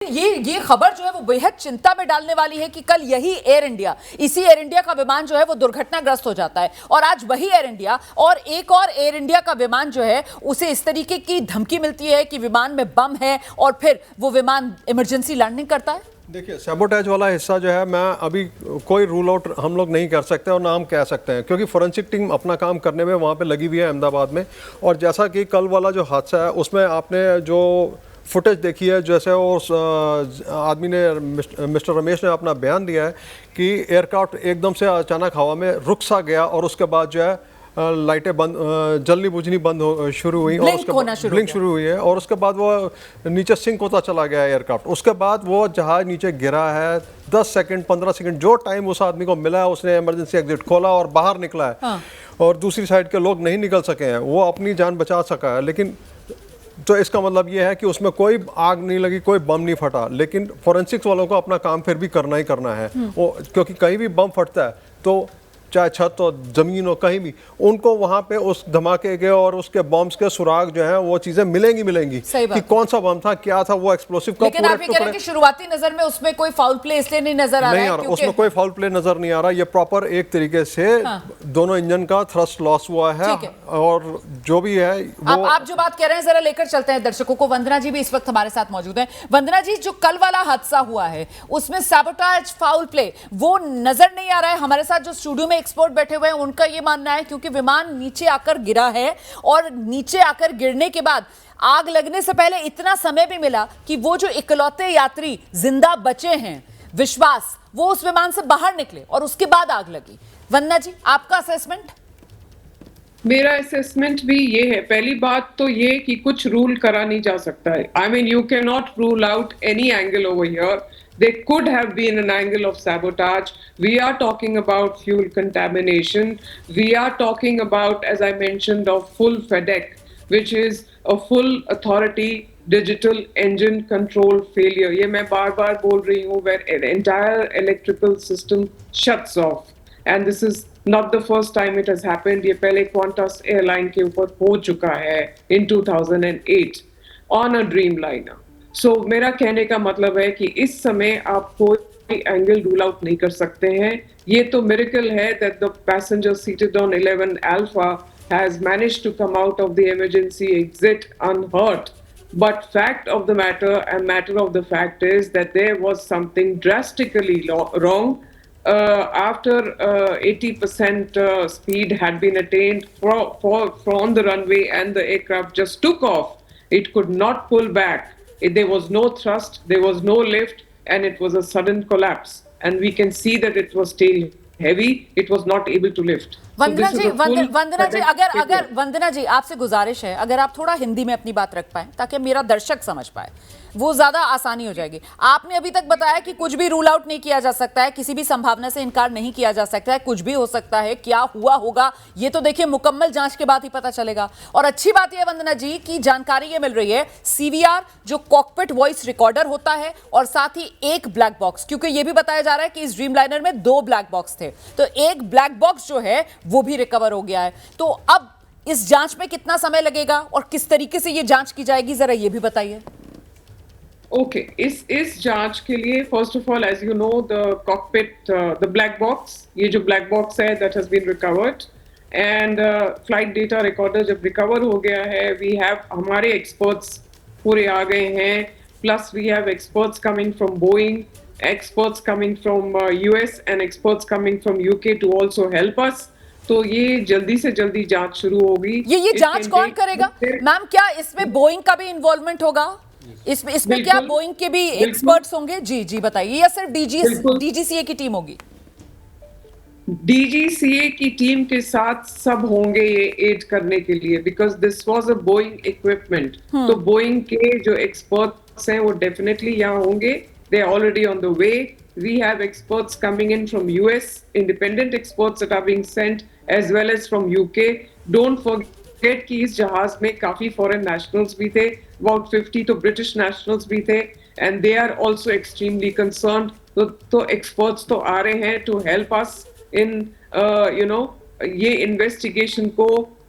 ये खबर जो है वो बेहद चिंता में डालने वाली है कि कल यही एयर इंडिया, इसी एयर इंडिया का विमान जो है वो दुर्घटनाग्रस्त हो जाता है और आज वही एयर इंडिया और एक और एयर इंडिया का विमान जो है उसे इस तरीके की धमकी मिलती है कि विमान में बम है और फिर वो विमान इमरजेंसी लैंडिंग करता है। देखिए, सैबोटेज वाला हिस्सा जो है मैं अभी कोई रूल आउट हम लोग नहीं कर सकते और ना हम कह सकते हैं, क्योंकि फोरेंसिक टीम अपना काम करने में वहाँ पे लगी हुई है अहमदाबाद में। और जैसा कि कल वाला जो हादसा है उसमें आपने जो फुटेज देखी है, जैसे उस आदमी ने मिस्टर रमेश ने अपना बयान दिया है कि एयरक्राफ्ट एकदम से अचानक हवा में रुक सा गया और उसके बाद जो है लाइटें बंद, जलनी बुझनी बंद शुरू हुई और उसके बाद ब्लिंक शुरू हुई है और उसके बाद वो नीचे सिंक होता चला गया एयरक्राफ्ट। उसके बाद वो जहाज नीचे गिरा है, 10 सेकंड 15 सेकंड जो टाइम उस आदमी को मिला है उसने इमरजेंसी एग्जिट खोला और बाहर निकला है। हाँ। और दूसरी साइड के लोग नहीं निकल सके हैं, वो अपनी जान बचा सका है। लेकिन तो इसका मतलब ये है कि उसमें कोई आग नहीं लगी, कोई बम नहीं फटा। लेकिन फोरेंसिक्स वालों को अपना काम फिर भी करना ही करना है, वो क्योंकि कहीं भी बम फटता है तो चाहे छत हो, जमीन हो, कहीं भी उनको वहां पे उस धमाके के और उसके बॉम्ब्स के सुराग जो है वो चीजें मिलेंगी कि कौन सा बम था, क्या था, वो एक्सप्लोसिव का। लेकिन आप ये कह रहे हैं कि शुरुआती नजर में उसमें कोई फाउल प्ले इसलिए नहीं नजर आ रहा है, उसमें कोई फाउल प्ले नजर नहीं आ रहा। ये प्रॉपर एक तरीके से दोनों इंजन का थ्रस्ट लॉस हुआ है और जो भी है वो आप जो बात कह रहे हैं जरा लेकर चलते हैं दर्शकों को। वंदना जी भी इस वक्त हमारे साथ मौजूद हैं। वंदना जी, जो कल वाला हादसा हुआ है उसमें सैबोटेज फाउल प्ले वो नजर नहीं आ रहा है। हमारे साथ जो स्टूडियो में एक्सपर्ट बैठे हुए हैं उनका ये मानना है क्योंकि विमान नीचे आकर गिरा है और नीचे आकर गिरने के बाद आग लगने से पहले इतना समय भी मिला कि वो जो इकलौते यात्री जिंदा बचे हैं विश्वास, वो उस विमान से बाहर निकले और उसके बाद आग लगी। वंदना जी, आपका असेसमेंट? मेरा असेसमेंट भी ये है, पहली बात तो ये कि कुछ रूल करा नहीं जा सकता है। I mean you can not rule out any angle over here. There could have been an angle of sabotage. We are talking about fuel contamination. We are talking about, as I mentioned, of full FedEx, which is a full authority digital engine control failure. ये मैं बार-बार बोल रही हूँ, where an entire electrical system shuts off. And this is not the first time it has happened. ये पहले Qantas airline के ऊपर हो चुका है in 2008 on a Dreamliner. So, मेरा कहने का मतलब है कि इस समय आप कोई एंगल रूल आउट नहीं कर सकते हैं। ये तो मिरेकल है that the passenger seated on 11 Alpha has managed to come out of the emergency exit unhurt. But fact of the matter and matter of the fact is that there was something drastically wrong. After 80% speed had been attained from the runway and the aircraft just took off, it could not pull back. There was no thrust, there was no lift, and it was a sudden collapse. And we can see that it was still heavy, it was not able to lift. वंदना जी, अगर वंदना जी आपसे गुजारिश है, अगर आप थोड़ा हिंदी में अपनी बात रख पाए ताकि मेरा दर्शक समझ पाए, वो ज्यादा आसानी हो जाएगी। आपने अभी तक बताया कि कुछ भी रूल आउट नहीं किया जा सकता है, किसी भी संभावना से इनकार नहीं किया जा सकता है, कुछ भी हो सकता है। क्या हुआ होगा ये तो देखिए मुकम्मल जांच के बाद ही पता चलेगा। और अच्छी बात यह वंदना जी की जानकारी ये मिल रही है, सीवीआर जो कॉकपिट वॉइस रिकॉर्डर होता है और साथ ही एक ब्लैक बॉक्स, क्योंकि ये भी बताया जा रहा है कि इस ड्रीमलाइनर में 2 ब्लैक बॉक्स थे, तो एक ब्लैक बॉक्स जो है वो भी रिकवर हो गया है। तो अब इस जांच में कितना समय लगेगा और किस तरीके से ये जांच की जाएगी, जरा ये भी बताइए। ओके, इस जांच के लिए first of all, as you know, the cockpit, the black box, ये जो ब्लैक बॉक्स है that has been recovered and flight data recorder जब रिकवर हो गया है, वी हैव हमारे एक्सपर्ट्स पूरे आ गए हैं, plus we have experts coming from Boeing, experts coming from US and experts coming from UK to also help us. तो ये जल्दी से जल्दी जांच शुरू होगी। ये जांच कौन करेगा मैम? क्या इसमें बोइंग का भी इन्वॉल्वमेंट होगा? इसमें क्या बोइंग के भी एक्सपर्ट्स होंगे? जी बताइए, या सिर्फ डीजीसीए की टीम होगी? डीजीसीए की टीम के साथ सब होंगे ये एड करने के लिए, because this was a Boeing equipment. तो बोइंग के जो एक्सपर्ट्स हैं वो डेफिनेटली यहाँ होंगे। They are already on the way. We have experts coming in from US, independent experts that are being sent, as well as from UK. Don't forget कि इस जहाज में काफी foreign nationals भी थे, about 50 तो British nationals भी थे, and they are also extremely concerned. तो experts तो आ रहे हैं to help us in, ये investigation को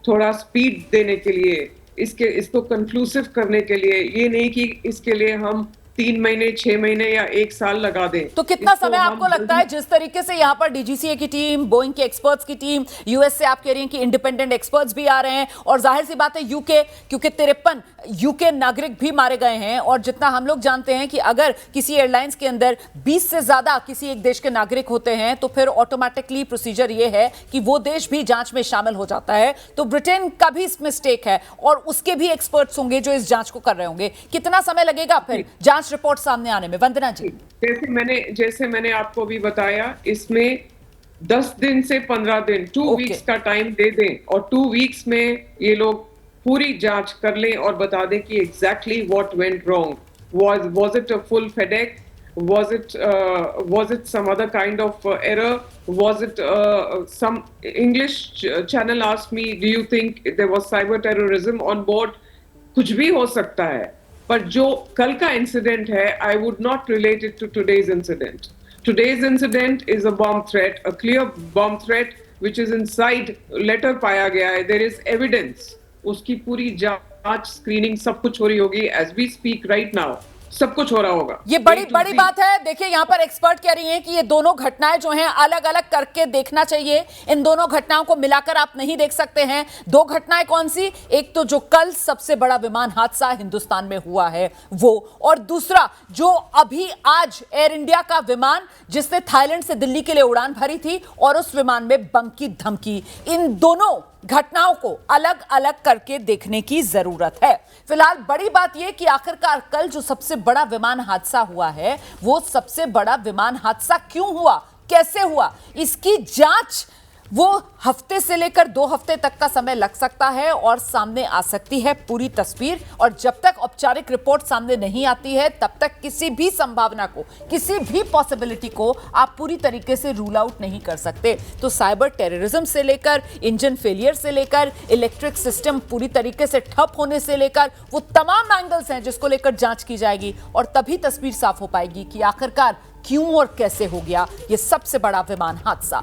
थोड़ा speed देने के लिए, इसको conclusive करने के लिए। ये नहीं कि इसके लिए हम 3 महीने, 6 महीने या 1 साल लगा दें। तो कितना इसको समय हम आपको लगता है, जिस तरीके से यहाँ पर डीजीसीए की टीम, बोइंग के एक्सपर्ट्स की टीम, यूएस से आप कह रही हैं कि इंडिपेंडेंट एक्सपर्ट्स भी आ रहे हैं, और जाहिर सी बात है यूके, क्योंकि 53 यूके नागरिक भी मारे गए हैं, और जितना हम लोग जानते हैं कि अगर किसी एयरलाइंस के अंदर 20 से ज्यादा किसी एक देश के नागरिक होते हैं तो फिर ऑटोमेटिकली प्रोसीजर ये है कि वो देश भी जांच में शामिल हो जाता है। तो ब्रिटेन का भी इसमें स्टेक है और उसके भी एक्सपर्ट्स होंगे जो इस जांच को कर रहे होंगे। कितना समय लगेगा फिर जांच रिपोर्ट सामने आने में? वंदना जी, जैसे मैंने आपको भी बताया, इसमें 10 दिन से 15 दिन, 2 वीक्स का टाइम दे दें, और 2 वीक्स में ये लोग पूरी जांच कर लें और बता दें कि exactly what went wrong. was it a full FedEx? Was it some other kind of error? Was it some English channel asked me, do you think there was cyber terrorism on board? कुछ भी हो सकता है, पर जो कल का incident है, I would not relate it to today's incident. Today's incident is a bomb threat, a clear bomb threat which is inside letter पाया गया है, there is evidence. उसकी पूरी जांच, स्क्रीनिंग, सब कुछ हो रही होगी as we speak right now. सब कुछ हो रहा होगा। ये बड़ी बात है। देखिए, यहाँ पर एक्सपर्ट कह रही हैं कि ये दोनों घटनाएं जो हैं अलग अलग करके देखना चाहिए, इन दोनों घटनाओं को मिलाकर आप नहीं देख सकते हैं। दो घटनाएं कौन सी? एक तो जो कल सबसे बड़ा विमान हादसा हिंदुस्तान में हुआ है वो, और दूसरा जो अभी आज एयर इंडिया का विमान जिसने थाईलैंड से दिल्ली के लिए उड़ान भरी थी और उस विमान में बम की धमकी। इन दोनों घटनाओं को अलग अलग करके देखने की जरूरत है। फिलहाल बड़ी बात यह कि आखिरकार कल जो सबसे बड़ा विमान हादसा हुआ है, वो सबसे बड़ा विमान हादसा क्यों हुआ, कैसे हुआ, इसकी जांच वो हफ्ते से लेकर 2 हफ्ते तक का समय लग सकता है और सामने आ सकती है पूरी तस्वीर। और जब तक औपचारिक रिपोर्ट सामने नहीं आती है, तब तक किसी भी संभावना को, किसी भी पॉसिबिलिटी को आप पूरी तरीके से रूल आउट नहीं कर सकते। तो साइबर टेररिज्म से लेकर, इंजन फेलियर से लेकर, इलेक्ट्रिक सिस्टम पूरी तरीके से ठप होने से लेकर, वो तमाम एंगल्स हैं जिसको लेकर जांच की जाएगी, और तभी तस्वीर साफ हो पाएगी कि आखिरकार क्यों और कैसे हो गया ये सबसे बड़ा विमान हादसा।